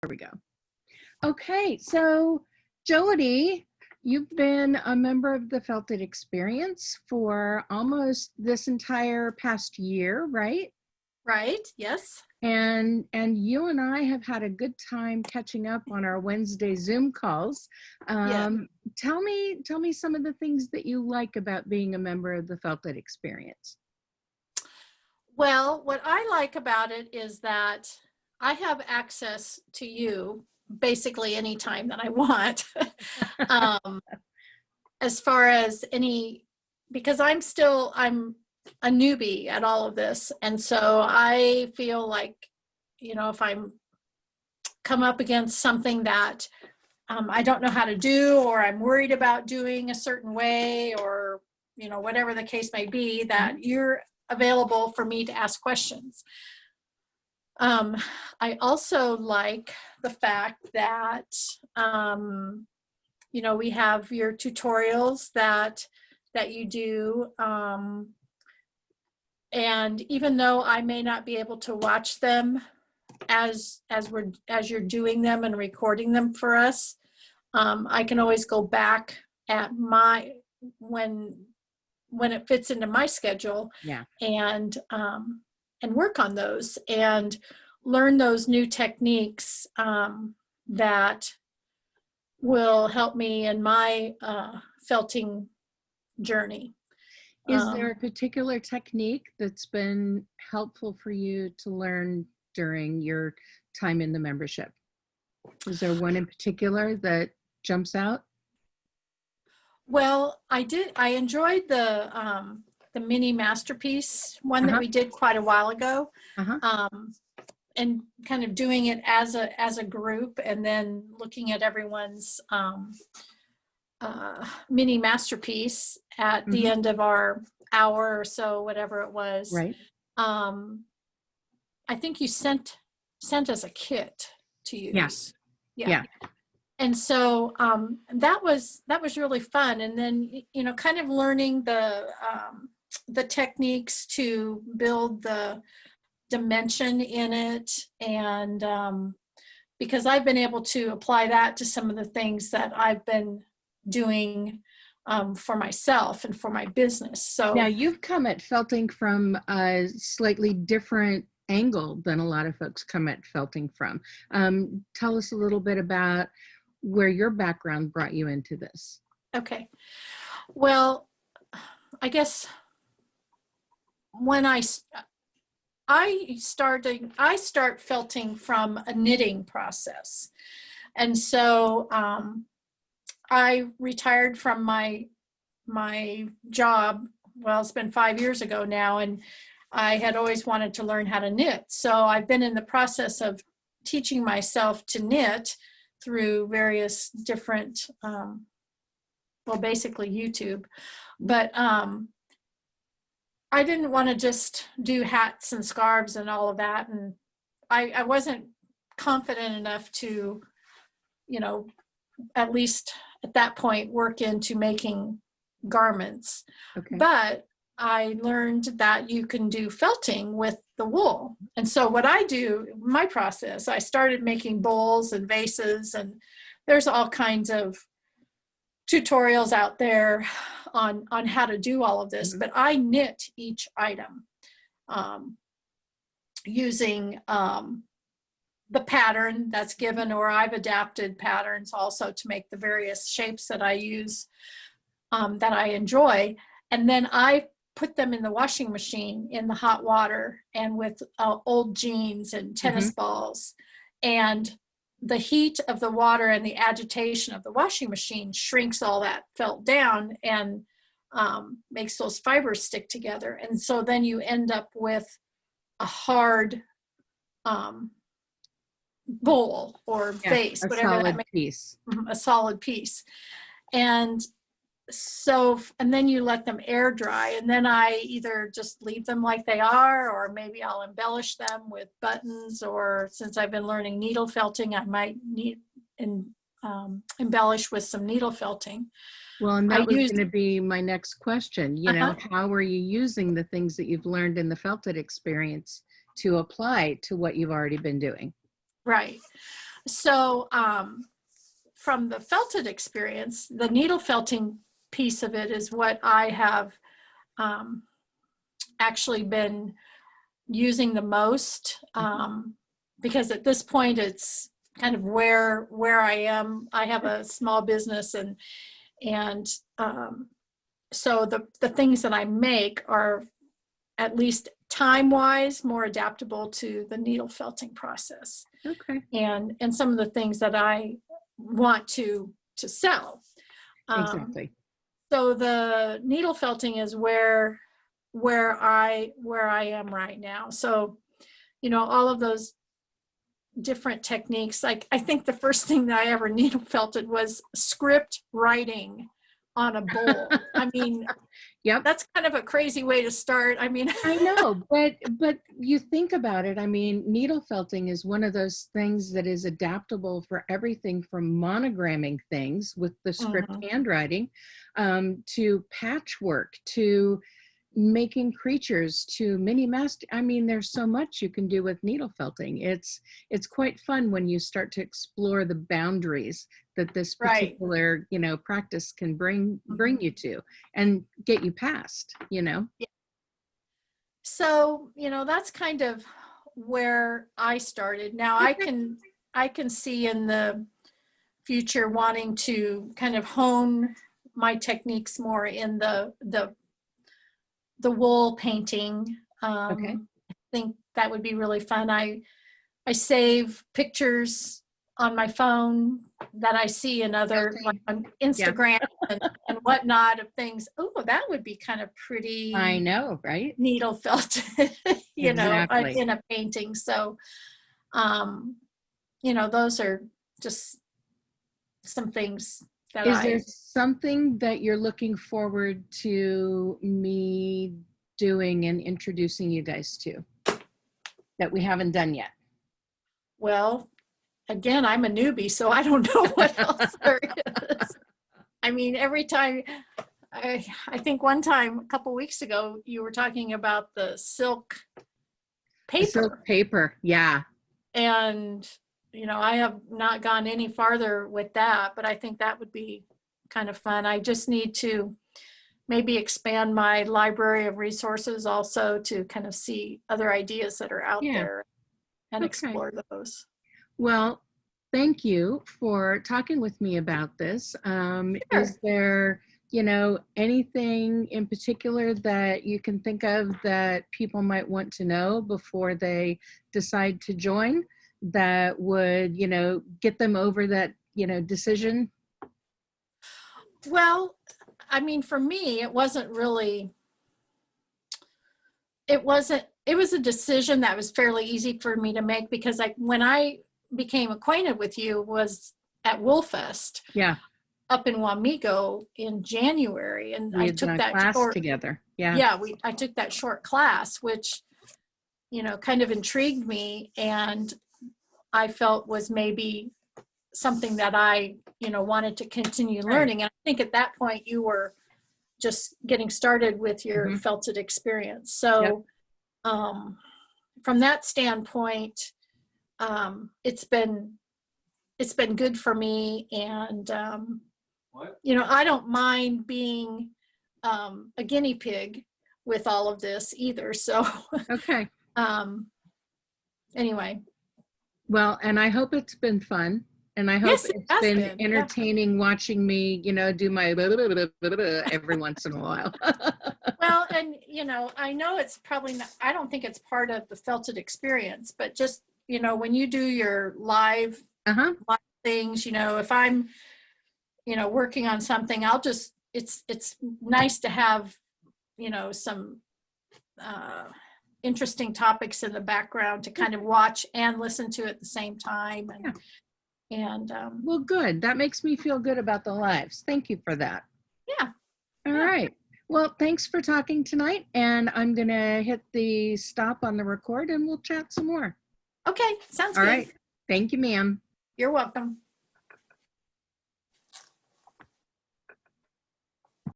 There we go. Okay, so Jodi, you've been a member of the FELTit Experience for almost this entire past year, right? Right, yes. And you and I have had a good time catching up on our Wednesday Zoom calls. Yeah. Tell me some of the things that you like about being a member of the FELTit Experience. Well, what I like about it is that I have access to you basically anytime that I want. um, as far as because I'm a newbie at all of this. And so I feel like, if I'm come up against something that I don't know how to do, or I'm worried about doing a certain way, or, whatever the case may be, that you're available for me to ask questions. I also like the fact that, we have your tutorials that you do. And even though I may not be able to watch them as you're doing them and recording them for us, I can always go back at when it fits into my schedule, Yeah. and work on those and learn those new techniques that will help me in my felting journey. Is there a particular technique that's been helpful for you to learn during your time in the membership? Is there one in particular that jumps out? Well, I enjoyed the mini masterpiece one that we did quite a while ago. And kind of doing it as a group, and then looking at everyone's mini masterpiece at the end of our hour or so, whatever it was. Right. I think you sent us a kit to use. Yes. Yeah. And so that was really fun. And then, kind of learning the techniques to build the dimension in it. And because I've been able to apply that to some of the things that I've been doing for myself and for my business. So now you've come at felting from a slightly different angle than a lot of folks come at felting from. Tell us a little bit about where your background brought you into this. Okay. Well, I guess when I start felting from a knitting process. And so I retired from my job. Well, it's been 5 years ago now, and I had always wanted to learn how to knit. So I've been in the process of teaching myself to knit through various different, well, basically YouTube. But I didn't want to just do hats and scarves and all of that. And I wasn't confident enough to, at least at that point, work into making garments. Okay. But I learned that you can do felting with the wool. And so what I do, my process, I started making bowls and vases, and there's all kinds of tutorials out there on how to do all of this, but I knit each item using the pattern that's given, or I've adapted patterns also to make the various shapes that I use, that I enjoy. And then I put them in the washing machine in the hot water, and with old jeans and tennis balls. And the heat of the water and the agitation of the washing machine shrinks all that felt down and makes those fibers stick together. And so then you end up with a hard bowl or vase, whatever that piece. A solid piece. And so, and then you let them air dry, and then I either just leave them like they are, or maybe I'll embellish them with buttons, or since I've been learning needle felting, I might embellish with some needle felting. Well, and that was going to be my next question. How are you using the things that you've learned in the FELTit Experience to apply to what you've already been doing? Right. So from the FELTit experience, the needle felting piece of it is what I have actually been using the most, because at this point it's kind of where I am. I have a small business, and so the things that I make are, at least time-wise, more adaptable to the needle felting process. Okay. And some of the things that I want to sell. Exactly. So the needle felting is where I am right now. So, you know, all of those different techniques. Like, I think the first thing that I ever needle felted was script writing on a bowl. I mean, Yep. that's kind of a crazy way to start. I mean, I know, but you think about it. I mean, needle felting is one of those things that is adaptable for everything from monogramming things with the script handwriting, to patchwork, to making creatures, to mini mask. I mean, there's so much you can do with needle felting. It's quite fun when you start to explore the boundaries that this particular, you know, practice can bring you to and get you past, you know. Yeah. So, you know, that's kind of where I started. Now I can see in the future wanting to kind of hone my techniques more in the wool painting. Okay. I think that would be really fun. I save pictures on my phone that I see in other, like on Instagram and whatnot, of things. Oh, that would be kind of pretty. I know, right? Needle felt, you know, Exactly. in a painting. So, you know, those are just some things that Is there something that you're looking forward to me doing and introducing you guys to that we haven't done yet? Well, again, I'm a newbie, so I don't know what else there is. I mean, every time, I think one time a couple weeks ago, you were talking about the silk paper. The silk paper, yeah. And, you know, I have not gone any farther with that, but I think that would be kind of fun. I just need to maybe expand my library of resources also to kind of see other ideas that are out there and explore those. Well, thank you for talking with me about this. Is there, you know, anything in particular that you can think of that people might want to know before they decide to join that would, you know, get them over that, you know, decision? Well, I mean, for me, it was a decision that was fairly easy for me to make, because when I became acquainted with you was at Woolfest. Yeah. Up in Wamego in January, and I took that class short together. I took that short class, which, you know, kind of intrigued me, and I felt was maybe something that I, you know, wanted to continue learning. And I think at that point you were just getting started with your FELTit experience. So from that standpoint, it's been good for me, and you know, I don't mind being a guinea pig with all of this either. So anyway. Well, and I hope it's been fun. And I hope it's been entertaining watching me, you know, do my every once in a while. Well, and, you know, I know it's probably not, I don't think it's part of the FELTit experience, but just, you know, when you do your live things, you know, if I'm, you know, working on something, I'll just, it's nice to have, you know, some interesting topics in the background to kind of watch and listen to at the same time. And well, good. That makes me feel good about the lives. Thank you for that. Yeah. All right. Well, thanks for talking tonight. And I'm going to hit the stop on the record and we'll chat some more. Okay. Sounds good. All right. Thank you, ma'am. You're welcome.